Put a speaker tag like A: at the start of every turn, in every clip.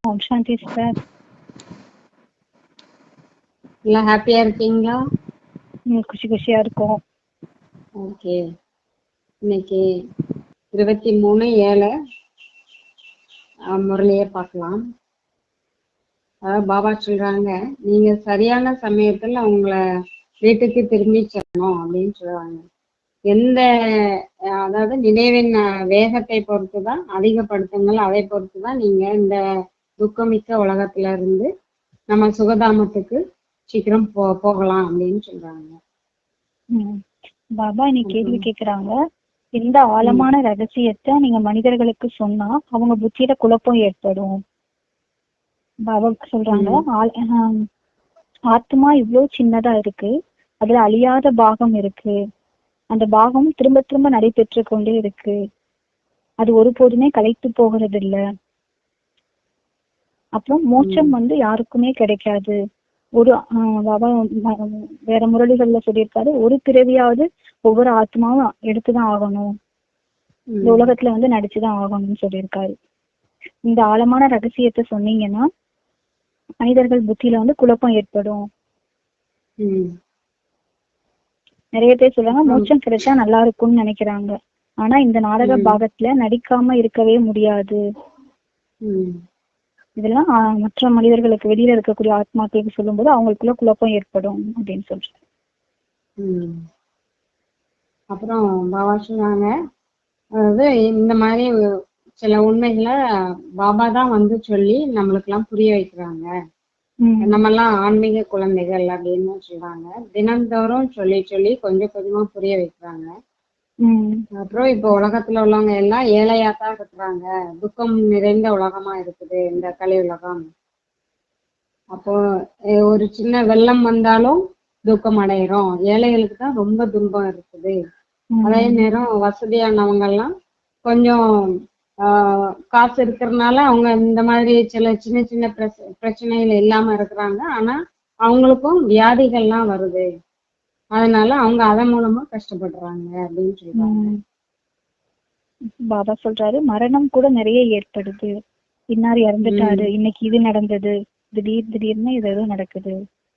A: ஓம் சாந்தி sir.
B: எல்லாம் ஹாப்பியா இருக்கீங்களா?
A: குஷி குஷியா இருக்கும்.
B: ஓகே. இன்னைக்கு 23/7 முரளியை பார்க்கலாம். பாபா சொல்றாங்க, நீங்க சரியான சமயத்துல உங்களை வீட்டுக்கு திரும்பி செல்லணும் அப்படின்னு சொல்றாங்க. எந்த அதாவது நினைவின் வேகத்தை பொறுத்துதான் அதிகப்படுத்துங்கள், அதை பொறுத்துதான் நீங்க இந்த துக்கமிக்க உலகத்துல இருந்து நம்ம சுகதாமத்துக்கு சீக்கிரம் போகலாம் அப்படின்னு சொல்றாங்க.
A: பாபா இன்னைக்கு கேள்வி கேக்குறாங்க, எந்த ஆழமான ரகசியத்தை நீங்க மனிதர்களுக்கு சொன்னா அவங்க புத்தியில குழப்பம் ஏற்படும். பாபா சொல்றாங்க, ஆத்மா இவ்வளவு சின்னதா இருக்கு, அதுல அழியாத பாகம் இருக்கு, அந்த பாகம் திரும்ப திரும்ப நடைபெற்று கொண்டே இருக்கு, அது ஒருபோதுமே கலைத்து போகிறது இல்ல. அப்புறம் மோட்சம் யாருக்குமே கிடைக்காது. ஒரு பாபா வேற முரளிகள்ல சொல்லியிருக்காரு, ஒரு பிறவியாவது ஒவ்வொரு ஆத்மாவும் எடுத்துதான் ஆகணும், இந்த உலகத்துல நடிச்சுதான் ஆகணும்னு சொல்லியிருக்காரு. இந்த ஆழமான ரகசியத்தை சொன்னீங்கன்னா மனிதர்கள் புத்தியில குழப்பம் ஏற்படும். நிறைய பேர் சொல்றாங்க மோட்சம் கிடைச்சா நல்லா இருக்கும்னு நினைக்கிறாங்க. ஆனா இந்த நாடக பாகத்துல நடிக்காம இருக்கவே முடியாது. இதெல்லாம் மற்ற மனிதர்களுக்கு வெளியில இருக்கக்கூடிய ஆத்மாக்களுக்கு சொல்லும் போது அவங்களுக்குள்ள குழப்பம் ஏற்படும் அப்படின்னு சொல்றாங்க.
B: அப்புறம் பாபா சொன்னாங்க, அதாவது இந்த மாதிரி சில உண்மைகளை பாபா தான் சொல்லி நம்மளுக்கு எல்லாம் புரிய வைக்கிறாங்க. நம்ம எல்லாம் ஆன்மீக குழந்தைகள் அப்படின்னு சொல்றாங்க. தினந்தோறும் சொல்லி சொல்லி கொஞ்சம் கொஞ்சமா புரிய வைக்கிறாங்க. அப்புறம் இப்போ உலகத்துல உள்ளவங்க எல்லாம் ஏழையாத்தான் இருக்கிறாங்க, துக்கம் நிறைந்த உலகமா இருக்குது இந்த கலி உலகம். அப்போ ஒரு சின்ன வெள்ளம் வந்தாலும் துக்கம் அடைகிறோம், ஏழைகளுக்கு தான் ரொம்ப துன்பம் இருக்குது. அதே நேரம் வசதியானவங்க எல்லாம் கொஞ்சம் காசு இருக்கிறதுனால அவங்க இந்த மாதிரி சில சின்ன சின்ன பிரச்சனைகள் இல்லாம இருக்கிறாங்க. ஆனா அவங்களுக்கும் வியாதிகள்லாம் வருது, அதனால அவங்க அதன் மூலமா கஷ்டப்படுறாங்க அப்படின்னு சொல்றாங்க.
A: பாபா சொல்றாரு, மரணம் கூட நிறைய ஏற்படுது. இன்னார் இறந்துட்டாரு, இன்னைக்கு இது நடந்தது, திடீர்னு இது எதுவும் நடக்குது.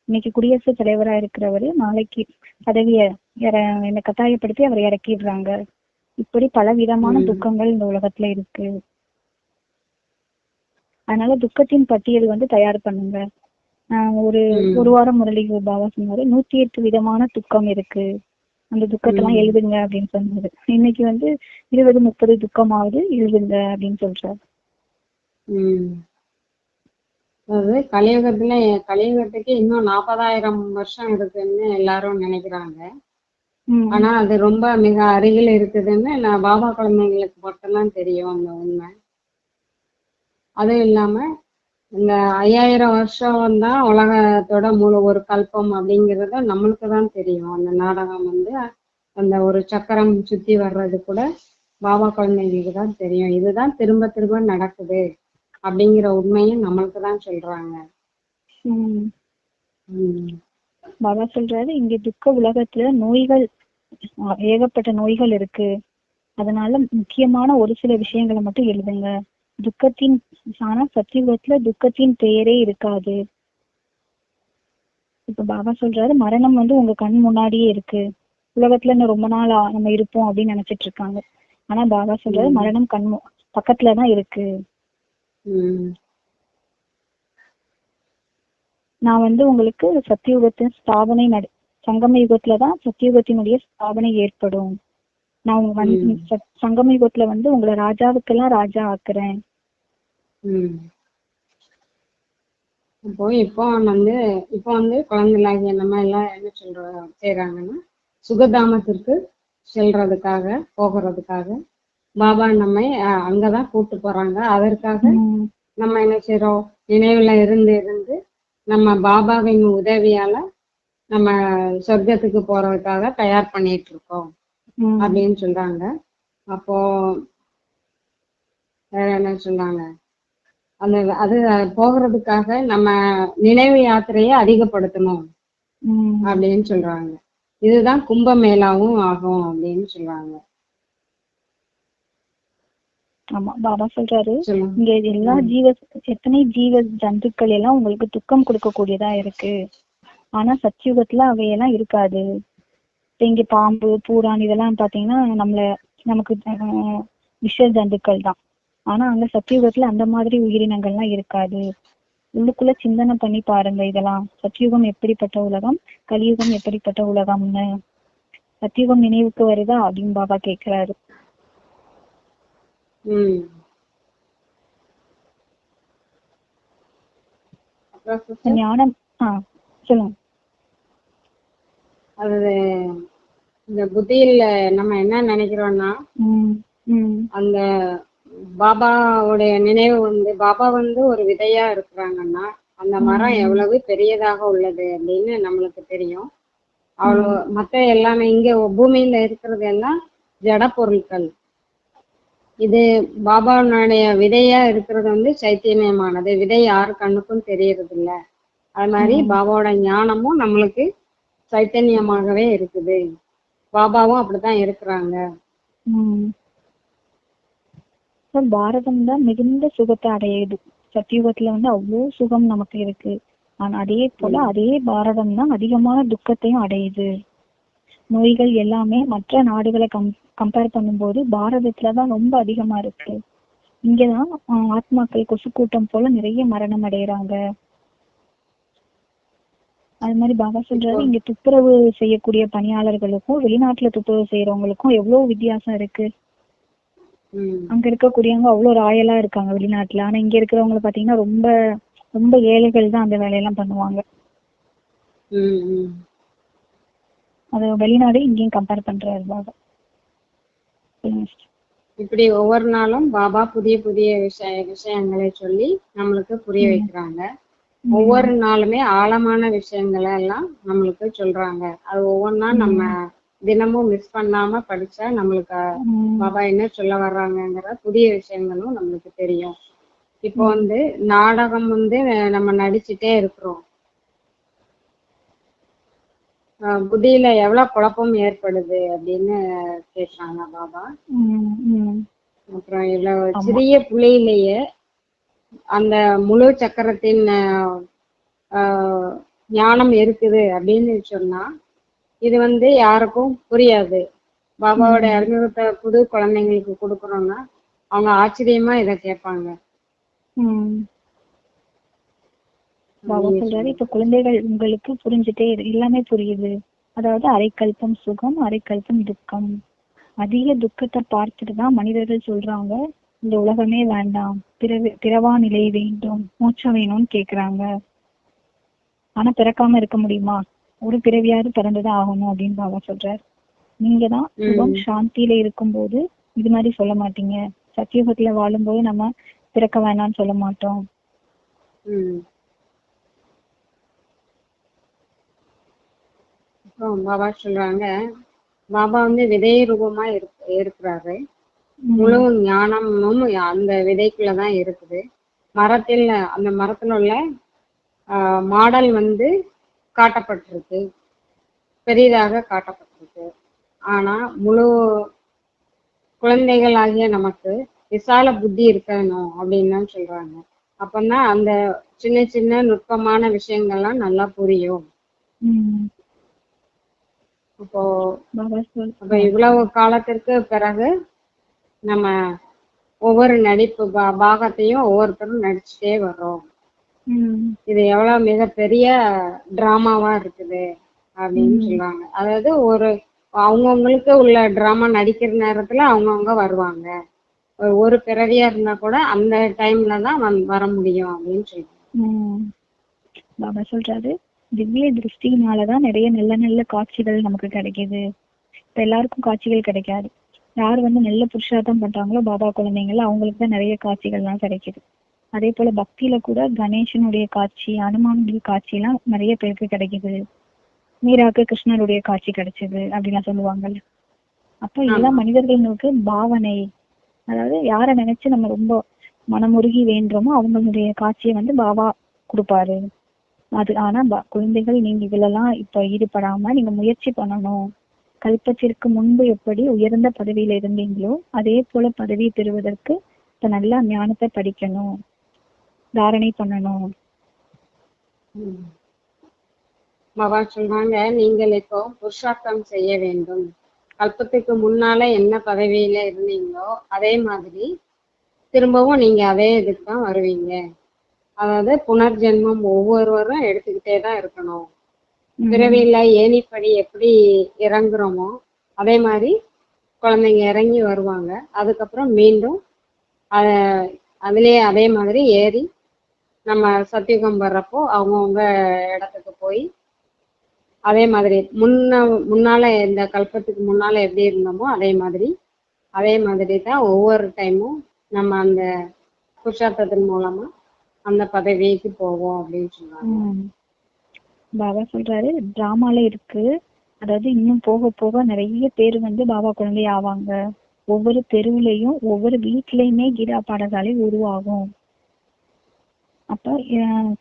A: இன்னைக்கு குடியரசுத் தலைவரா இருக்கிறவரு நாளைக்கு பதவியை என்னை கட்டாயப்படுத்தி அவரை இறக்கிடுறாங்க. இப்படி பல விதமான துக்கங்கள் இந்த உலகத்துல இருக்கு. அதனால துக்கத்தின் பட்டியல் தயார் பண்ணுங்க. ஒரு வாரம் முரளி பாபா சொன்னாரு, 108 விதமான துக்கம் இருக்கு, அந்த துக்கத்தெல்லாம் எழுதுங்க அப்படின்னு சொன்னாரு. இன்னைக்கு 20-30 துக்கமாவது எழுதுங்க அப்படின்னு சொல்றாரு.
B: அதாவது கலியுகத்துக்கு இன்னும் 40,000 வருஷம் இருக்குன்னு எல்லாரும் நினைக்கிறாங்க. ஆனா அது ரொம்ப மிக அருகில் இருக்குதுன்னு நான் பாபா குழந்தைங்களுக்கு மட்டும்தான் தெரியும் அந்த உண்மை. அதுவும் இல்லாம இந்த 5000 வருஷம் தான் உலகத்தோட முழு ஒரு கல்பம் அப்படிங்கிறத நம்மளுக்கு தான் தெரியும். அந்த நாடகம் அந்த ஒரு சக்கரம் சுத்தி வர்றது கூட பாபா குழந்தைங்களுக்கு தான் தெரியும். இதுதான் திரும்ப திரும்ப நடக்குது அப்படிங்கிற உண்மையும் நம்மளுக்கு தான் சொல்றாங்க.
A: பாபா சொல்றாரு, இங்க துக்க உலகத்துல நோய்கள், ஏகப்பட்ட நோய்கள் இருக்கு, அதனால முக்கியமான ஒரு சில விஷயங்களை மட்டும் எழுதுங்க. துக்கத்தின் ஆனா சத்தியுகத்துல துக்கத்தின் பெயரே இருக்காது. இப்ப பாபா சொல்றாரு, மரணம் உங்க கண் முன்னாடியே இருக்கு. உலகத்துல இன்னும் ரொம்ப நாள் நம்ம இருப்போம் அப்படின்னு நினைச்சிட்டு இருக்காங்க. ஆனா பாபா சொல்றாரு, மரணம் பக்கத்துலதான் இருக்கு. நான் உங்களுக்கு சத்தியுகத்தின் ஸ்தாபனை சங்கம யுகத்துலதான் சத்தியுகத்தினுடைய ஸ்தாபனை ஏற்படும். நான் சங்கம யுகத்துல உங்களை ராஜாவுக்கெல்லாம் ராஜா ஆக்குறேன்.
B: இப்போ குழந்தைகளாகிய நம்ம எல்லாம் என்ன செய்யறாங்கன்னா, சுகதாமத்திற்கு போகிறதுக்காக பாபா நம்மை அங்கதான் கூட்டு போறாங்க. அதற்காக நம்ம என்ன செய்யறோம், நினைவுல இருந்து நம்ம பாபாவின் உதவியால நம்ம சொர்க்கத்துக்கு போறதுக்காக தயார் பண்ணிட்டு இருக்கோம் அப்படின்னு சொல்றாங்க. அப்போ வேற என்ன சொல்றாங்க, அது போகிறதுக்காக நம்ம நினைவு யாத்திரையை அதிகப்படுத்தணும் அப்படின்னு சொல்றாங்க. இதுதான் கும்பமேளாவும் ஆகும் அப்படின்னு சொல்றாங்க.
A: ஆமா, பாபா சொல்றாரு
B: சொல்லுங்க.
A: இங்க எல்லா எத்தனை ஜீவ ஜந்துக்கள் எல்லாம் உங்களுக்கு துக்கம் கொடுக்கக்கூடியதா இருக்கு. ஆனா சத்தியுகத்துல அவையெல்லாம் இருக்காது. இப்ப இங்க பாம்பு, பூரான் இதெல்லாம் பாத்தீங்கன்னா நமக்கு விஷ ஜந்துக்கள் தான். ஆனா அங்க சத்தியுகத்துல அந்த மாதிரி உயிரினங்கள்லாம் இருக்காது. உள்ளுக்குள்ள சிந்தனை பண்ணி பாருங்க. இதெல்லாம் சத்தியுகம் எப்படிப்பட்ட உலகம், கலியுகம் எப்படிப்பட்ட உலகம்னு சத்தியுகம் நினைவுக்கு வருதா அப்படின்னு பாபா கேக்குறாரு. ஞானம் சொல்லுங்க.
B: அது இந்த புத்தியில நம்ம என்ன நினைக்கிறோம்னா, அந்த பாபாவுடைய நினைவு பாபா ஒரு விதையா இருக்கிறாங்கன்னா அந்த மரம் எவ்வளவு பெரியதாக உள்ளது அப்படின்னு நம்மளுக்கு தெரியும். அவ்வளவு மத்த எல்லாமே இங்க பூமியில இருக்கிறது எல்லாம் ஜட பொருட்கள். இது பாபாவுடைய விதையா இருக்கிறது சைத்தன்யமானது. விதை யாரு கண்ணுக்கும் தெரியறது இல்ல. அது மாதிரி பாபாவோட ஞானமும் நம்மளுக்கு சைத்தன்யமாகவே இருக்குது. பாபாவும் அப்படித்தான் இருக்கிறாங்க.
A: பாரதம் தான் மிகுந்த சுகத்தை அடையுது. சத்தியுகத்துல அவ்வளவு சுகம் நமக்கு இருக்கு. ஆனா அதே போல அதே பாரதம் தான் அதிகமான துக்கத்தையும் அடையுது. நோய்கள் எல்லாமே மற்ற நாடுகளை கம்பேர் பண்ணும்போது பாரதத்துலதான் ரொம்ப அதிகமா இருக்கு. இங்கதான் ஆத்மாக்கள் கொசு கூட்டம் போல நிறைய மரணம் அடைகிறாங்க. அது மாதிரி பாபா சொல்றாரு இங்க துப்புரவு செய்யக்கூடிய பணியாளர்களுக்கும் வெளிநாட்டுல துப்புரவு செய்யறவங்களுக்கும் எவ்வளவு வித்தியாசம் இருக்கு. அங்க இருக்கக்கூடியவங்க அவ்வளவு ராயலா இருக்காங்க வெளிநாட்டுல. ஆனா இங்க இருக்கிறவங்க பாத்தீங்கன்னா ரொம்ப ரொம்ப ஏழைகள் தான் அந்த வேலையெல்லாம் பண்ணுவாங்க. அது வெளிநாடு இங்கேயும் கம்பேர் பண்றாரு பாபா.
B: இப்படி ஒவ்வொரு நாளும் பாபா புதிய புதிய விஷயங்களை சொல்லி நம்மளுக்கு புரிய வைக்கிறாங்க. ஒவ்வொரு நாளுமே ஆழமான விஷயங்களை எல்லாம் நம்மளுக்கு சொல்றாங்க. அது ஒவ்வொன்னா நம்ம தினமும் மிஸ் பண்ணாம படிச்சா நம்மளுக்கு பாபா என்ன சொல்ல வர்றாங்கிற புதிய விஷயங்களும் நம்மளுக்கு தெரியும். இப்போ நாடகம் நம்ம நடிச்சுட்டே இருக்கிறோம். புத்தியில எவ்வளவு குழப்பம் ஏற்படுது அப்படின்னு கேட்கிறாங்க பாபா. அப்புறம் இவ்வளவு சிறிய புள்ளியிலேயே அந்த முழு சக்கரத்தின் ஞானம் இருக்குது அப்படின்னு சொன்னா இது யாருக்கும் புரியாது. பாபாவோட அறிமுகத்தை புது குழந்தைங்களுக்கு கொடுக்கறோம்னா அவங்க ஆச்சரியமா இதை கேட்பாங்க.
A: பாபா சொல்றாரு இப்ப குழந்தைகள் உங்களுக்கு புரிஞ்சுட்டே எல்லாமே புரியுது. அதாவது அரைக்கல்பம் சுகம், அரைக்கல்பம் துக்கம். அதிக துக்கத்தை பார்த்துட்டுதான் மனிதர்கள் சொல்றாங்க இந்த உலகமே வேண்டாம், பிறவா நிலை வேண்டும், மோட்சம் வேணும்னு கேக்குறாங்க. ஆனா பிறக்காம இருக்க முடியுமா? ஒரு பிறவியாவது பிறந்துதான் ஆகணும் அப்படின்னு பாபா சொல்றாரு. நீங்க தான் சுகம் சாந்தியில இருக்கும்போது இது மாதிரி சொல்ல மாட்டீங்க. சத்தியுகத்துல வாழும்போது நம்ம பிறக்க வேணாம்னு சொல்ல மாட்டோம்.
B: பாபா சொல்றாங்க பாபா விதை ரூபமா இருக்கிறாரு. முழு ஞானமும் அந்த விதைக்குள்ளதான் இருக்குது. அந்த மரத்துல உள்ள மாடல் காட்டப்பட்டிருக்கு, பெரிதாக காட்டப்பட்டிருக்கு. ஆனா முழு குழந்தைகள் ஆகிய நமக்கு விசால புத்தி இருக்கணும் அப்படின்னு தான் சொல்றாங்க. அப்பதான் அந்த சின்ன சின்ன நுட்பமான விஷயங்கள்லாம் நல்லா புரியும். அப்போ இவ்வளவு காலத்திற்கு பிறகு நம்ம ஒவ்வொரு நடிப்பு பாகத்தையும் ஒவ்வொருத்தரும் நடிச்சுட்டே வர்றோம். இது எவ்வளவு மிகப்பெரிய டிராமாவா இருக்குது அப்படின்னு சொல்றாங்க. அதாவது அவங்கவுங்களுக்கு உள்ள டிராமா நடிக்கிற நேரத்துல அவங்கவுங்க வருவாங்க. ஒரு பிறவியா இருந்தா கூட அந்த டைம்ல தான் வர முடியும் அப்படின்னு சொல்றாங்க.
A: பாபா சொல்றாரு திவ்ய திருஷ்டினாலதான் நிறைய நல்ல நல்ல காட்சிகள் நமக்கு கிடைக்குது. இப்ப எல்லாருக்கும் காட்சிகள் கிடைக்காது. யார் நல்ல புருஷார்த்தம் பண்றாங்களோ பாபா குழந்தைங்கள அவங்களுக்கு தான் நிறைய காட்சிகள் எல்லாம் கிடைக்குது. அதே போல பக்தியில கூட கணேசனுடைய காட்சி, அனுமானுடைய காட்சி எல்லாம் நிறைய பேருக்கு கிடைக்குது. மீராக்கு கிருஷ்ணருடைய காட்சி கிடைச்சது அப்படின்லாம் சொல்லுவாங்கல்ல. அப்ப எல்லா மனிதர்களுக்கு பாவனை, அதாவது யாரை நினைச்சு நம்ம ரொம்ப மனமுருகி வேண்டுமோ அவங்களுடைய காட்சியை பாபா கொடுப்பாரு. அது ஆனா குழந்தைகள் நீங்க இதுலலாம் இப்ப ஈடுபடாம நீங்க முயற்சி பண்ணணும். கல்பத்திற்கு முன்பு எப்படி உயர்ந்த பதவியில இருந்தீங்களோ அதே போல பதவி பெறுவதற்கு இப்ப நல்லா ஞானத்தை படிக்கணும், தாரணை பண்ணணும்.
B: பாபா சொல்றாங்க, நீங்கள் இப்போ புருஷார்த்தம் செய்ய வேண்டும். கல்பத்துக்கு முன்னால என்ன பதவியில இருந்தீங்களோ அதே மாதிரி திரும்பவும் நீங்க அதே இதுக்கு தான் வருவீங்க. அதாவது புனர்ஜென்மம் ஒவ்வொருவரும் எடுத்துக்கிட்டே தான் இருக்கணும். பிறவியில ஏணிப்படி எப்படி இறங்குறோமோ அதே மாதிரி குழந்தைங்க இறங்கி வருவாங்க. அதுக்கப்புறம் மீண்டும் அதுலயே அதே மாதிரி ஏறி நம்ம சத்தியுகம் வர்றப்போ அவங்கவுங்க இடத்துக்கு போய் அதே மாதிரி முன்னால இந்த கல்பத்துக்கு முன்னால எப்படி இருந்தோமோ அதே மாதிரி தான் ஒவ்வொரு டைமும் நம்ம அந்த புருஷார்த்தத்தின் மூலமா அந்த பதவிக்கு போவோம் அப்படின்னு சொல்றாங்க.
A: பாபா சொல்றாரு டிராமால இருக்கு. அதாவது இன்னும் போக போக நிறைய பேர் பாபா குழந்தை ஆவாங்க. ஒவ்வொரு தெருவுலையும் ஒவ்வொரு வீட்லயுமே கீதா பாடசாலை உருவாகும். அப்ப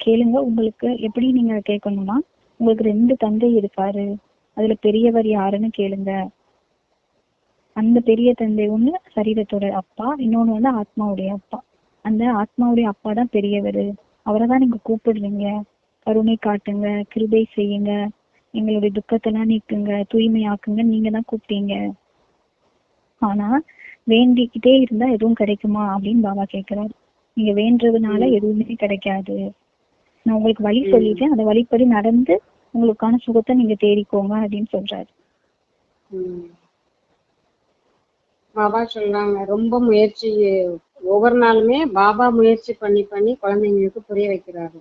A: கேளுங்க, உங்களுக்கு எப்படி நீங்க கேட்கணும்னா, உங்களுக்கு 2 தந்தை இருக்காரு, அதுல பெரியவர் யாருன்னு கேளுங்க. அந்த பெரிய தந்தை ஒண்ணு சரீரத்தோட அப்பா, இன்னொன்னு ஆத்மாவுடைய அப்பா. அந்த ஆத்மாவுடைய அப்பா தான் பெரியவர். அவரை தான் நீங்க கூப்பிடுறீங்க. கருணை காட்டுங்க, கிருபை செய்யுங்க, எங்களுடைய துக்கத்தெல்லாம் நீக்குங்க, தூய்மையாக்குங்க, நீங்க தான் கூப்பிட்டீங்க. ஆனா வேண்டிக்கிட்டே இருந்தா எதுவும் கிடைக்குமா அப்படின்னு பாபா கேட்கிறாரு. நீங்க வேண்டதுனால எதுவுமே கிடைக்காது. நான் உங்களுக்கு வழி சொல்லிட்டேன், அந்த வழிப்படி நடந்து உங்களுக்கான சுகத்தை நீங்க தேடிக்கோங்க அப்படின்னு சொல்றாரு.
B: பாபா சொல்றாங்க, ரொம்ப முயற்சி, ஒவ்வொரு நாளுமே பாபா முயற்சி பண்ணி பண்ணி குழந்தைங்களுக்கு புரிய வைக்கிறாரு.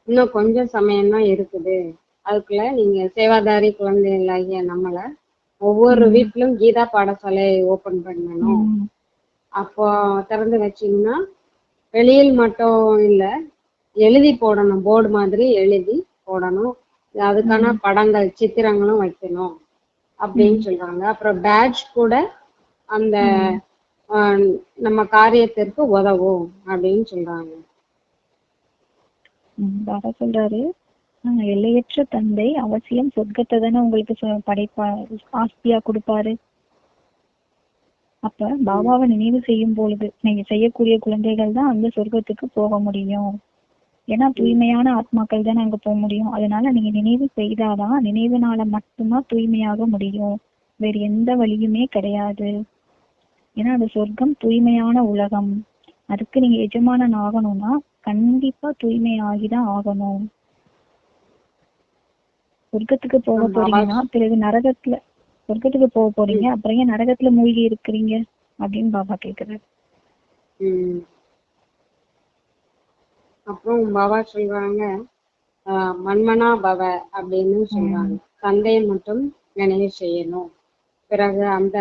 B: இன்னும் கொஞ்சம் சமயம் தான் இருக்குது, அதுக்குள்ள நீங்க சேவாதாரி குழந்தைகளாகிய நம்மள ஒவ்வொரு வீட்டிலும் கீதா பாடசாலை ஓபன் பண்ணணும். அப்போ திறந்து வச்சீங்கன்னா வெளியில் மட்டும் இல்ல, எழுதி போடணும், போர்டு மாதிரி எழுதி போடணும், அதுக்கான படங்கள் சித்திரங்களும் வைக்கணும் அப்படின்னு சொல்றாங்க. அப்புறம் பேட்ச் கூட அந்த நம்ம காரியத்திற்கு உதவும் அப்படின்னு சொல்றாங்க.
A: பாபா சொல்றாரு, எல்லையற்ற தந்தை அவசியம் சொர்க்கத்தை தானே உங்களுக்கு படைப்பா ஆஸ்தியா கொடுப்பாரு. அப்ப பாபாவை நினைவு செய்யும் பொழுது நீங்க செய்யக்கூடிய குழந்தைகள் தான் அந்த சொர்க்கத்துக்கு போக முடியும். ஏன்னா தூய்மையான ஆத்மாக்கள் தான் அங்க போக முடியும். அதனால நீங்க நினைவு செய்தாதான், நினைவுனால மட்டும்தான் தூய்மையாக முடியும். வேற எந்த வழியுமே கிடையாது. ஏன்னா அந்த சொர்க்கம் தூய்மையான உலகம். அதுக்கு நீங்க எஜமானன் ஆகணும்னா கண்டிப்பா தூய்மை ஆகிதான் ஆகணும். சொர்க்கத்துக்கு போக போறீங்கன்னா பிறகு நரகத்துல, சொர்க்கத்துக்கு போக போறீங்க, அப்புறம் ஏன் நரகத்துல மூழ்கி இருக்கிறீங்க அப்படின்னு பாபா கேக்குறாரு.
B: அப்புறம் பாபா சொல்றாங்க, மன்மனா பவ அப்படின்னு சொல்றாங்க. தந்தையை மட்டும் நினைவு செய்யணும், பிறகு அந்த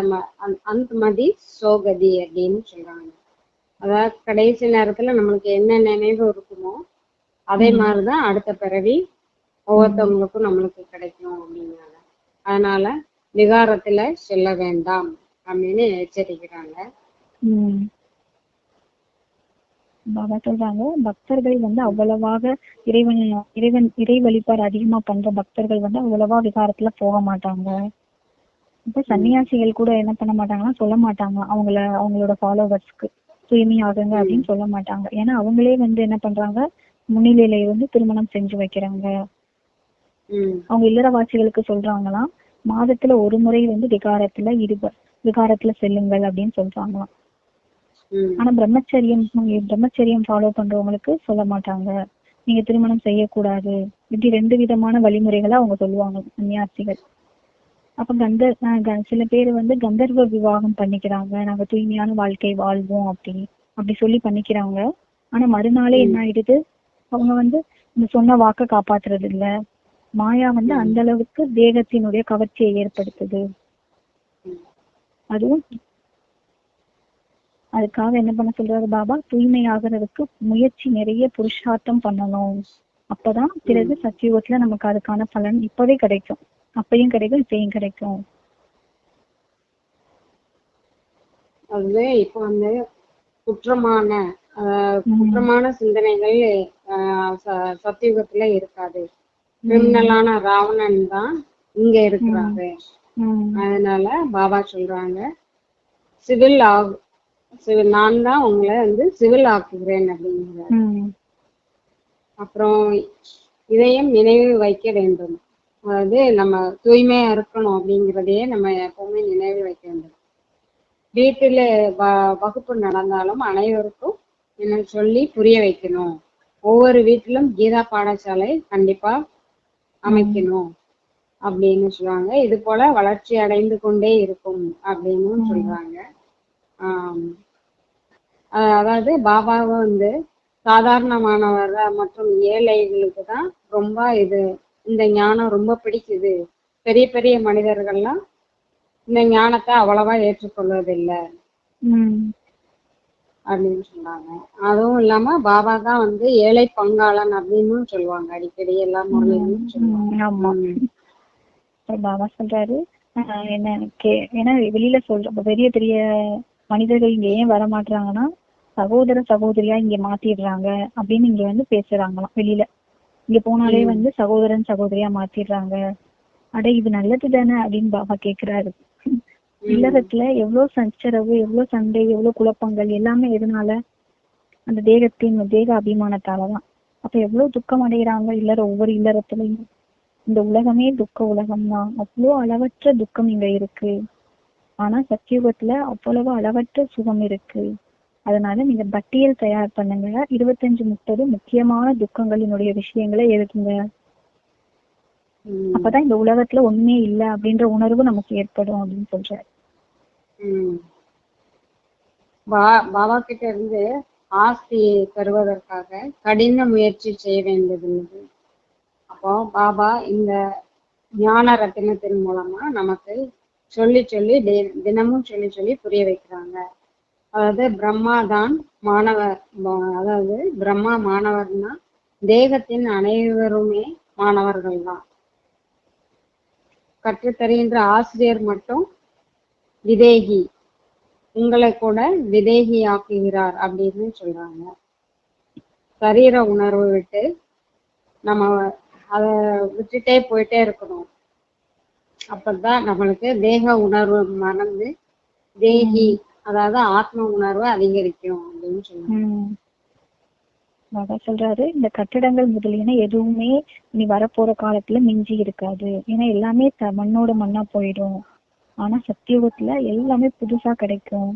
B: மதி சோகதி அப்படின்னு சொல்றாங்க. அதாவது கடைசி நேரத்துல நம்மளுக்கு என்ன நினைவு இருக்குமோ அதே மாதிரிதான் அடுத்த பிறவி ஒவ்வொருத்தவங்களுக்கும் நம்மளுக்கு கிடைக்கும் அப்படிங்கிறாங்க. அதனால விகாரத்துல செல்ல வேண்டாம் அப்படின்னு எச்சரிக்கிறாங்க.
A: பாபா சொல்றாங்க, பக்தர்கள் அவ்வளவாக இறை வழிபாடு அதிகமா பண்ற பக்தர்கள் அவ்வளவா விகாரத்துல போக மாட்டாங்க. இப்ப சன்னியாசிகள் கூட என்ன பண்ண மாட்டாங்கன்னா, சொல்ல மாட்டாங்க அவங்களோட ஃபாலோவர்ஸ்க்கு தூய்மையாகுங்க அப்படின்னு சொல்ல மாட்டாங்க. ஏன்னா அவங்களே என்ன பண்றாங்க, முன்னிலையில திருமணம் செஞ்சு வைக்கிறாங்க. அவங்க இல்லறவாசிகளுக்கு சொல்றாங்களாம், மாதத்துல ஒரு முறை விகாரத்துல செல்லுங்கள் அப்படின்னு சொல்றாங்களாம். ஆனா பிரம்மச்சரியம் ஃபாலோ பண்றவங்களுக்கு சொல்ல மாட்டாங்க, நீங்க திருமணம் செய்யக்கூடாது. இப்படி 2 விதமான வழிமுறைகளை அவங்க சொல்லுவாங்க சன்னியாசிகள். அப்ப சில பேர் கந்தர்வ விவாகம் பண்ணிக்கிறாங்க, நாங்க தூய்மையான வாழ்க்கை வாழ்வோம் அப்படி சொல்லி பண்ணிக்கிறாங்க. ஆனா மறுநாளே என்ன ஆயிடுது, அவங்க இந்த சொன்ன வாக்க காப்பாத்துறது இல்ல. மாயா அந்த அளவுக்கு தேகத்தினுடைய கவர்ச்சியை ஏற்படுத்துது. அதுவும் அதுக்காக என்ன பண்ண சொல்றாரு பாபா, தூய்மை ஆகிறதுக்கு முயற்சி, நிறைய புருஷார்த்தம் பண்ணணும். அப்பதான் பிறகு சத்தியுகத்துல நமக்கு அதுக்கான பலன் இப்பவே கிடைக்கும். அப்பயும் கிடைக்கும், இப்பயும் கிடைக்கும்.
B: அது இப்போ குற்றமான சிந்தனைகள் சத்தியுகத்துல இருக்காது. கிரிமினலான ராவணன் தான் இங்க இருக்கிறாரு. அதனால பாபா சொல்றாங்க, சிவில் நான் தான் உங்களை வந்து சிவில் ஆக்குகிறேன் அப்படிங்கிறார். அப்புறம் இதையும் நினைவில் வைக்க வேண்டும். அதாவது நம்ம தூய்மையா இருக்கணும் அப்படிங்கிறதையே நம்ம எப்பவுமே நினைவில் வைக்க வேண்டும். வீட்டுல வகுப்பு நடந்தாலும் அனைவருக்கும் என்ன சொல்லி புரிய வைக்கணும். ஒவ்வொரு வீட்டிலும் கீதா பாடசாலை கண்டிப்பா அமைக்கணும் அப்படின்னு சொல்லுவாங்க. இது போல வளர்ச்சி அடைந்து கொண்டே இருக்கும் அப்படின்னு சொல்றாங்க. அதாவது பாபாவை வந்து சாதாரணமானவர் மற்றும் ஏழைகளுக்கு தான் ரொம்ப இந்த ஞானம் ரொம்ப பிடிக்குது. பெரிய பெரிய மனிதர்கள்லாம் இந்த ஞானத்தை அவ்வளவா ஏற்றுக்கொள்வதில்லை அப்படின்னு சொன்னாங்க. அதுவும் இல்லாம பாபா தான் வந்து ஏழை பங்காளன் அப்படின்னு சொல்லுவாங்க அடிக்கடி எல்லா மொழியிலும் சொல்லுவாங்க.
A: பாபா சொல்றாரு என்ன ஏன்னா வெளியில சொல்ற பெரிய பெரிய மனிதர்கள் இங்க ஏன் வர மாட்டாங்கன்னா சகோதர சகோதரியா இங்க மாத்திடுறாங்க அப்படின்னு இங்க வந்து பேசுறாங்களாம். வெளியில இங்க போனாலே வந்து சகோதரன் சகோதரியா மாத்திடுறாங்க. அட இது நல்லது தானே அப்படின்னு பாபா கேக்குறாரு. இல்லறத்துல எவ்வளவு சச்சரவு, எவ்வளவு சண்டை, எவ்வளவு குழப்பங்கள் எல்லாமே எதனால? அந்த தேக அபிமானத்தாலதான். அப்ப எவ்வளவு துக்கம் அடைகிறாங்க ஒவ்வொரு இல்லறத்துலயும். இந்த உலகமே துக்க உலகம் தான். அவ்வளவு அளவற்ற துக்கம் இங்க இருக்கு. ஆனா சத்தியுகத்துல அவ்வளவு அளவற்ற சுகம் இருக்கு. அதனால நீங்க பட்டியல் தயார் பண்ணுங்க. 25-30 முக்கியமான துக்கங்களினுடைய விஷயங்களை எழுதுங்க. அப்பதான் இந்த உலகத்துல ஒண்ணுமே இல்லை அப்படின்ற உணர்வு நமக்கு ஏற்படும் அப்படின்னு சொல்றாரு.
B: பாபா கிட்ட இருந்து ஆஸ்தி பெறுவதற்காக கடின முயற்சி செய்ய வேண்டியது. அப்போ பாபா இந்த ஞான ரத்தினத்தின் மூலமா நமக்கு சொல்லி சொல்லி தினமும் சொல்லி சொல்லி புரிய வைக்கிறாங்க. அதாவது பிரம்மா தான் மாணவர், அதாவது பிரம்மா மாணவர்னா தேகத்தின் அனைவருமே மாணவர்கள் தான். கற்றுத்தருகின்ற ஆசிரியர் மட்டும் விதேகி, உங்களை கூட விதேகி ஆக்குகிறார் அப்படின்னு சொல்றாங்க. சரீர உணர்வு விட்டு நம்ம அதை விட்டுட்டே போயிட்டே இருக்கணும். அப்பதான் நம்மளுக்கு தேக உணர்வு மறந்து தேகி, அதாவது ஆத்ம உணர்வு அதிகரிக்கும் அப்படின்னு சொல்றாங்க.
A: சொல்றாரு இந்த கட்டடங்கள் முதலியன எதுவுமே இனி வரப்போற காலத்துல மிஞ்சி இருக்காது. ஏன்னா எல்லாமே மண்ணோட மண்ணா போயிடும். ஆனா சத்தியுகத்துல எல்லாமே புதுசா கிடைக்கும்.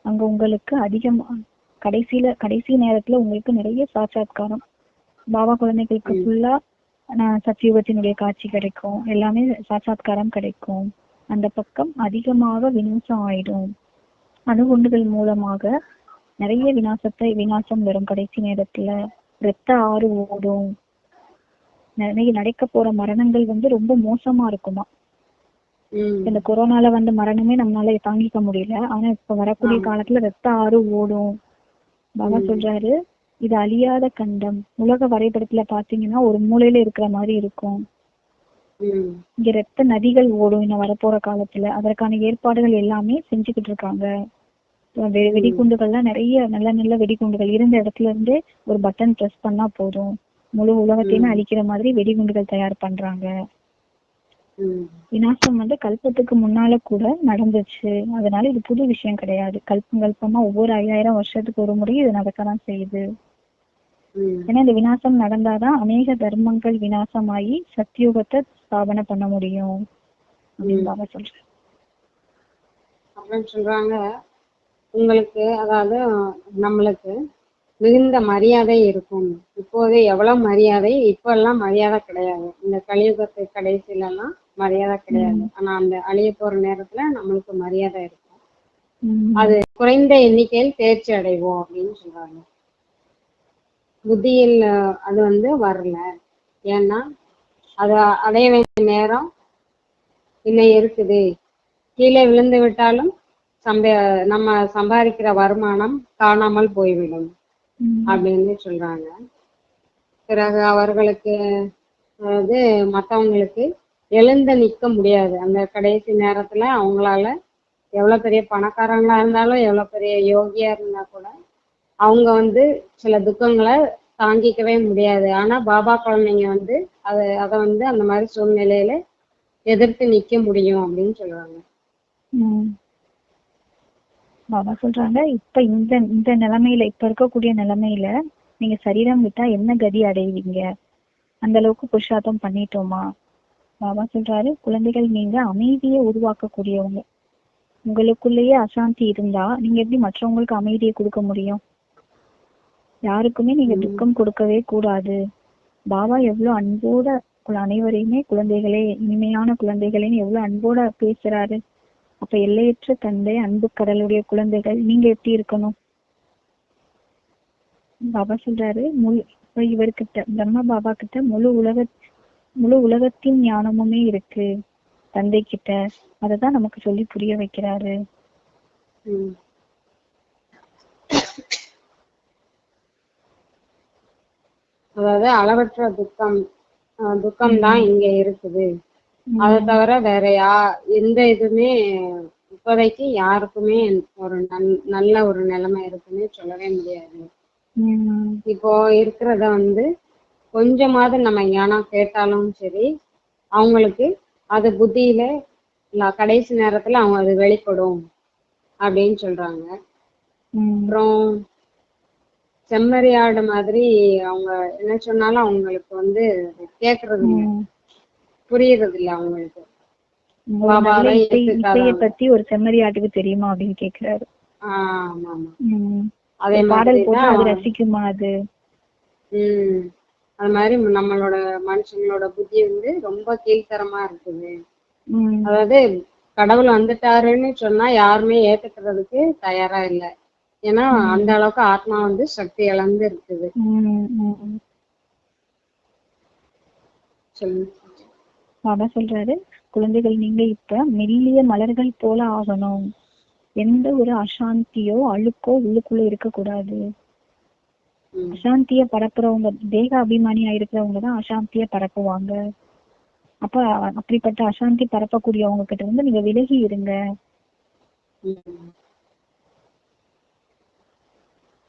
A: அங்க உங்களுக்கு அதிகமா கடைசி நேரத்துல உங்களுக்கு நிறைய சாட்சாத்காரம், பாபா குழந்தைகளுக்கு ஃபுல்லா சத்தியுகத்தினுடைய காட்சி கிடைக்கும். எல்லாமே சாட்சாத்காரம் கிடைக்கும். அந்த பக்கம் அதிகமாக விநாசம் ஆயிடும். அணுகுண்டுகள் மூலமாக நிறைய விநாசம் வரும். கடைசி நேரத்துல ரத்த ஆறு ஓடும். நிறைய நடக்க போற மரணங்கள் வந்து ரொம்ப மோசமா இருக்குமா. இந்த கொரோனால வந்த மரணமே நம்மளால தாங்கிக்க முடியல. ஆனா இப்ப வரக்கூடிய காலத்துல ரத்த ஆறு ஓடும். பாபா சொல்றாரு இது அழியாத கண்டம். உலக வரைபடத்துல பாத்தீங்கன்னா ஒரு மூலையில இருக்கிற மாதிரி இருக்கும். இங்க ரத்த நதிகள் ஓடும் இன்னும் வரப்போற காலத்துல. அதற்கான ஏற்பாடுகள் எல்லாமே செஞ்சுக்கிட்டு இருக்காங்க. வெடிகுண்டுகள்லாம் நிறைய நல்ல நல்ல வெடிகுண்டுகள் இருந்த இடத்துல இருந்து ஒரு பட்டன் பிரஸ் பண்ணா போதும் முழு உலகத்தையுமே அழிக்கிற மாதிரி வெடிகுண்டுகள் தயார் பண்றாங்க. விநாசம் வந்து கல்பத்துக்கு முன்னால கூட நடந்துச்சு. அதனால இது புது விஷயம் கிடையாது. கல்பமா ஒவ்வொரு 5000 வருஷத்துக்கு ஒரு முறை இது நடக்கதான் செய்யுது. ஏன்னா இந்த விநாசம் நடந்தாதான் அநேக தர்மங்கள் விநாசமாயி சத்தியுகத்தை ஸ்தாபனை பண்ண முடியும் அப்படின்னு சொல்றேன்.
B: அப்படின்னு சொல்றாங்க. உங்களுக்கு அதாவது நம்மளுக்கு மிகுந்த மரியாதை இருக்கும். இப்போது எவ்வளவு மரியாதை, இப்ப எல்லாம் மரியாதை கிடையாது. இந்த கலியுகத்து கடைசியில எல்லாம் மரியாதை கிடையாது. ஆனா அந்த அழிய போற நேரத்துல நம்மளுக்கு மரியாதை இருக்கும். அது குறைந்த எண்ணிக்கையில் தேர்ச்சி அடைவோம் அப்படின்னு சொல்றாங்க. புத்தியில் அது வந்து வரல. ஏன்னா அது அடைய வேண்டிய நேரம் இன்னும் இருக்குது. கீழே விழுந்து விட்டாலும் நம்ம சம்பாதிக்கிற வருமானம் காணாமல் போய்விடும் அப்படின்னு சொல்றாங்க. பிறகு அவர்களுக்கு அதாவது மற்றவங்களுக்கு எழுந்து நிற்க முடியாது. அந்த கடைசி நேரத்துல அவங்களால எவ்வளவு பெரிய பணக்காரங்களா இருந்தாலும் எவ்வளவு பெரிய யோகியா இருந்தா கூட அவங்க வந்து சில துக்கங்களை தாங்கிக்கவே முடியாது. ஆனா பாபா குழந்தைங்க வந்து அதை வந்து அந்த மாதிரி சூழ்நிலையில எதிர்த்து நிக்க முடியும் அப்படின்னு சொல்றாங்க.
A: பாபா சொல்றாங்க, இப்ப இந்த இந்த நிலைமையில, இப்ப இருக்கக்கூடிய நிலைமையில நீங்க சரீரம் விட்டா என்ன கதி அடைவீங்க? அந்த அளவுக்கு புருஷார்த்தம் பண்ணிட்டோமா? பாபா சொல்றாரு, குழந்தைகள் நீங்க அமைதியை உருவாக்கக்கூடியவங்க. உங்களுக்குள்ளேயே அசாந்தி இருந்தா நீங்க எப்படி மற்றவங்களுக்கு அமைதியை கொடுக்க முடியும்? யாருக்குமே நீங்க துக்கம் கொடுக்கவே கூடாது. பாபா எவ்வளவு அன்போட அனைவரையுமே குழந்தைகளே, இனிமையான குழந்தைகளேன்னு எவ்வளவு அன்போட பேசுறாரு. அப்ப எல்லையற்ற தந்தை, அன்பு கடலுடைய குழந்தைகள் நீங்க எப்படி இருக்கணும்? பாபா சொல்றாரு, இவர்கிட்ட, பிரம்மா பாபா கிட்ட முழு உலகத்தின் ஞானமுமே இருக்கு தந்தை கிட்ட. அததான் நமக்கு சொல்லி புரிய வைக்கிறாரு.
B: அதாவது அளவற்ற துக்கம் தான் இங்க இருக்குது. அதை தவிர வேற எந்த இதுவுமே இப்போதைக்கு யாருக்குமே ஒரு நல்ல ஒரு நிலைமை இருக்குன்னு சொல்லவே முடியாது. இப்போ இருக்கிறத கொஞ்சமாவது நம்ம ஞானம் கேட்டாலும் சரி, அவங்களுக்கு அது புத்தியில கடைசி நேரத்துல அவங்க அது வெளிப்படும் அப்படின்னு சொல்றாங்க. அப்புறம் செம்மறியாடு மாதிரி அவங்க என்ன சொன்னாலும் அவங்களுக்கு கேக்குறது இல்லை, புரியறது இல்லை அவங்களுக்கு.
A: பத்தி ஒரு செம்மறியாட்டுக்கு தெரியுமா அப்படின்னு கேக்குறாரு.
B: ஆமா ஆமா,
A: அதே மாதிரி ரசிக்குமா அது?
B: அது மாதிரி நம்மளோட மனுஷங்களோட புத்தி ரொம்ப கீழ்த்தரமா இருக்குது. அதாவது கடவுள் வந்துட்டாருன்னு சொன்னா யாருமே ஏத்துக்கிறதுக்கு தயாரா இல்லை. ஏன்னா அந்த அளவுக்கு ஆத்மா சக்தி இழந்து இருக்குது.
A: பாபா சொல்றாரு, குழந்தைகள் நீங்க இப்ப மெல்லிய மலர்கள் போல ஆகணும். எந்த ஒரு அசாந்தியோ அழுக்கோ உள்ளுக்குள்ள இருக்க கூடாது. அசாந்திய பரப்புறவங்க, தேக அபிமானியா இருக்கிறவங்கதான் அசாந்திய பரப்புவாங்க. அப்ப அப்படிப்பட்ட அசாந்தி பரப்பக்கூடியவங்க கிட்ட நீங்க விலகி இருங்க.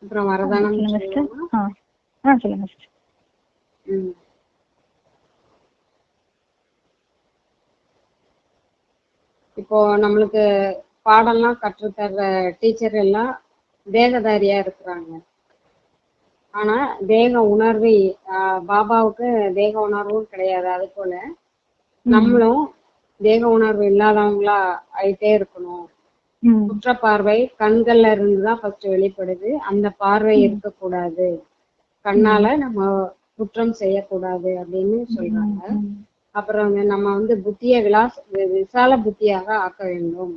B: அப்புறம் வரதானம்
A: சொல்லுங்க.
B: இப்போ நம்மளுக்கு பாடம்லாம் கற்றுத்தர்ற டீச்சர் எல்லாம் தேகதாரியா இருக்கிறாங்க. ஆனா தேக உணர்வு பாபாவுக்கு தேக உணர்வும் கிடையாது. அது போல நம்மளும் தேக உணர்வு இல்லாதவங்களா ஆயிட்டே இருக்கணும். குற்ற பார்வை கண்கள்ல இருந்துதான் ஃபர்ஸ்ட் வெளிப்படுது. அந்த பார்வை இருக்கக்கூடாது. கண்ணால நம்ம குற்றம் செய்யக்கூடாது அப்படின்னு சொல்றாங்க. அப்புறம் நம்ம புத்திய விசால புத்தியாக ஆக்க வேண்டும்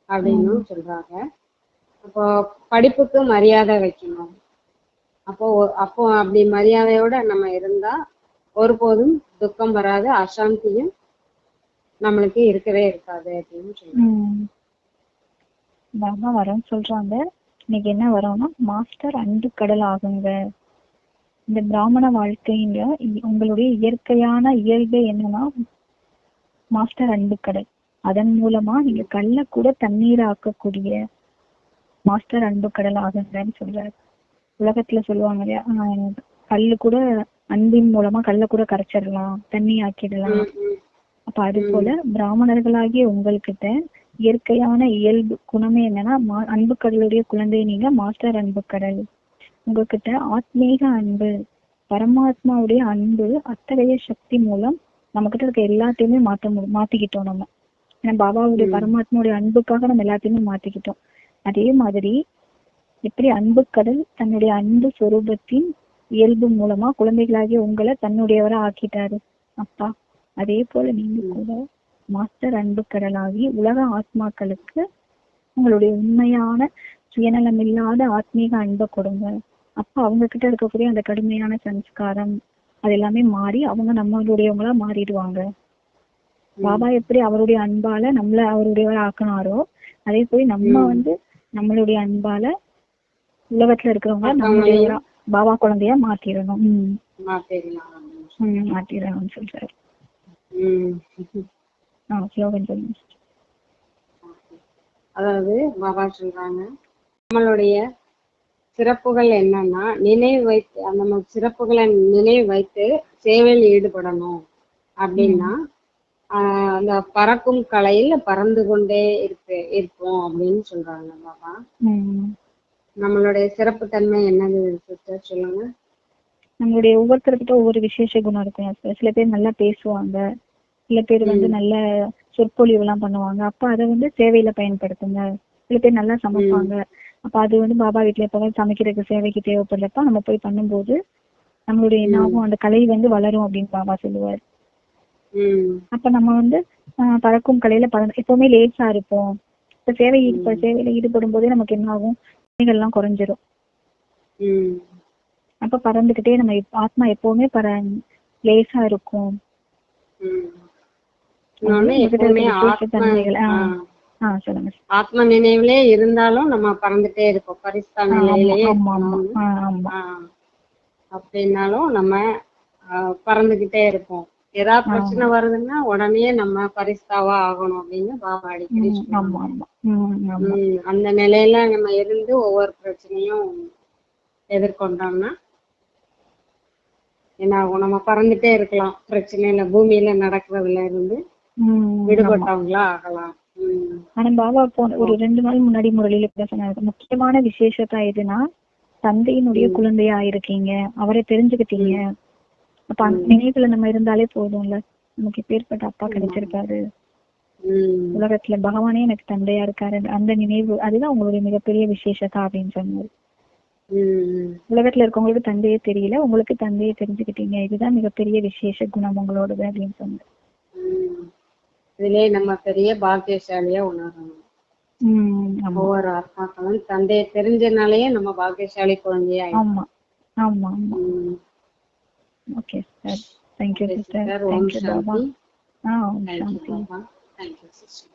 B: அப்படின்னு சொல்றாங்க. அப்போ படிப்புக்கு மரியாதை வைக்கணும். அப்போ அப்படி மரியாதையோட நம்ம இருந்தா ஒருபோதும் துக்கம் வராது, அசாந்தியும் நம்மளுக்கு இருக்கவே இருக்காது அப்படின்னு சொல்றாங்க.
A: பாபா வரோன்னு சொல்றாங்க. இன்னைக்கு என்ன வரோம்னா, மாஸ்டர் அன்பு கடல் ஆகுங்க. இந்த பிராமண வாழ்க்கையில உங்களுடைய இயற்கையான இயல்பே என்னன்னா மாஸ்டர் அன்பு கடல். அதன் மூலமா நீங்க கல்ல கூட தண்ணீர் ஆக்கக்கூடிய மாஸ்டர் அன்பு கடல் ஆகுங்கன்னு சொல்றாரு. உலகத்துல சொல்லுவாங்க இல்லையா, கல்லு கூட அன்பின் மூலமா கல்ல கூட கரைச்சிடலாம், தண்ணி ஆக்கிடலாம். அப்ப அது போல பிராமணர்களாகிய உங்கள்கிட்ட இயற்கையான இயல்பு குணமே என்னன்னா அன்பு கடலுடைய குழந்தை நீங்க, மாஸ்டர் அன்பு கடல். உங்ககிட்ட ஆத்மீக அன்பு, பரமாத்மாவுடைய அன்பு, அத்தகைய சக்தி மூலம் நம்ம கிட்ட இருக்க எல்லாத்தையுமே மாத்திக்கிட்டோம் நம்ம. ஏன்னா பாபாவுடைய பரமாத்மாவுடைய அன்புக்காக நம்ம எல்லாத்தையுமே மாத்திக்கிட்டோம். அதே மாதிரி எப்படி அன்பு கடல் தன்னுடைய அன்பு சொரூபத்தின் இயல்பு மூலமா குழந்தைகளாகிய உங்களை தன்னுடையவரை ஆக்கிட்டாரு அப்பா, அதே போல நீங்க கூட மாஸ்டர் அன்பு கடலாகி உலக ஆத்மாக்களுக்கு உங்களுடைய உண்மையான சுயநலம் இல்லாத ஆத்மீக அன்பை கொடுங்க. அப்ப அவங்க கிட்ட இருக்கக்கூடிய அந்த கடுமையான சம்ஸ்காரம் அது எல்லாமே மாறி அவங்க நம்மளுடையவங்களா மாறிடுவாங்க. பாபா எப்படி அவருடைய அன்பால நம்மள அவருடையவரை ஆக்கினாரோ, அதே போய் நம்ம நம்மளுடைய அன்பால உலகத்துல இருக்கிறவங்க நம்மளுடைய பாபா குழந்தையா மாத்திரணும். மாத்திரணும்னு சொல்றாரு.
B: அதாவது பாபா சொல்றாங்க, நம்மளுடைய சிறப்புகள் என்னன்னா நம்ம சிறப்புகளை நினைவு வைத்து சேவையில் ஈடுபடணும். அப்படின்னா அந்த பறக்கும் கலையில பறந்து கொண்டே இருப்போம் அப்படின்னு சொல்றாங்க பாபா. நம்மளுடைய சிறப்பு தன்மை என்னது சிஸ்டர் சொல்லுங்க.
A: நம்மளுடைய ஒவ்வொருத்தர்கிட்ட ஒவ்வொரு விசேஷ குணம் இருக்கும். சில பேர் நல்லா பேசுவாங்க, சில பேர் வந்து நல்ல சொற்பொழிவு எல்லாம் பண்ணுவாங்க. அப்ப அதை வந்து சேவையில பயன்படுத்துங்க. சில பேர் நல்லா சமைப்பாங்க. அப்ப அது வந்து பாபா வீட்டுல எப்ப சமைக்கிறதுக்கு சேவைக்கு தேவைப்படுறப்ப நம்ம போய் பண்ணும்போது நம்மளுடைய என்னாகும் அந்த கலை வந்து வளரும் அப்படின்னு பாபா சொல்லுவார். அப்ப நம்ம வந்து பறக்கும் கலையில எப்பவுமே லேசா இருப்போம். இப்ப சேவையில ஈடுபடும் போதே நமக்கு என்ன ஆகும், எல்லாம் குறைஞ்சிரும். அப்ப பறந்துகிட்டே நம்ம ஆத்மா எப்பவுமே லேசா இருக்கும்.
B: ஆத்ம நினைவுலே இருந்தாலும் நம்ம பறந்துட்டே இருக்கோம். பரிஸ்தா நிலையிலேயே அப்படின்னாலும் நம்ம பறந்துகிட்டே இருப்போம். ஏதாவது பிரச்சனை வருதுன்னா உடனே நம்ம பரிஸ்தாவா ஆகணும் அப்படின்னு பாபா அடிக்கடி அந்த நிலையில நம்ம இருந்து ஒவ்வொரு பிரச்சனையும் எதிர்கொண்டோம்னா என்ன ஆகும், நம்ம பறந்துட்டே இருக்கலாம். பிரச்சனையில பூமியில நடக்கிறதுல இருந்து விடுபட்டவங்களா ஆகலாம்.
A: ஆனா பாபா ஒரு 2 நாள் முன்னாடி முரளியில கூட சொன்னாங்க, முக்கியமான விசேஷத்தா எதுனா தந்தையினுடைய குழந்தையா இருக்கீங்க, அவரை தெரிஞ்சுக்கிட்டீங்க. அப்ப அந்த நினைவுல நம்ம இருந்தாலே போதும்ல, நமக்கு பேர்பட்ட அப்பா கிடைச்சிருக்காரு, உலகத்துல பகவானே எனக்கு தந்தையா இருக்காரு, அந்த நினைவு அதுதான் உங்களுடைய மிகப்பெரிய விசேஷத்தா அப்படின்னு சொன்னாரு. உலகத்துல இருக்கவங்களுக்கு தந்தையே தெரியல, உங்களுக்கு தந்தையை தெரிஞ்சுக்கிட்டீங்க, இதுதான் மிகப்பெரிய விசேஷ குணம் உங்களோடது அப்படின்னு சொன்னாரு.
B: இதுலயே நம்ம பெரிய பாக்கியசாலியா உணரணும். ஒவ்வொரு ஆத்மாக்களும் தந்தையை தெரிஞ்சனாலேயே நம்ம பாக்கியசாலி குழந்தையா.
A: ஆமா ஆமா ஆமா. Okay sir, thank you sister.
B: ஓம் சாந்தி.
A: ஓம் சாந்தி.
B: Thank you sister.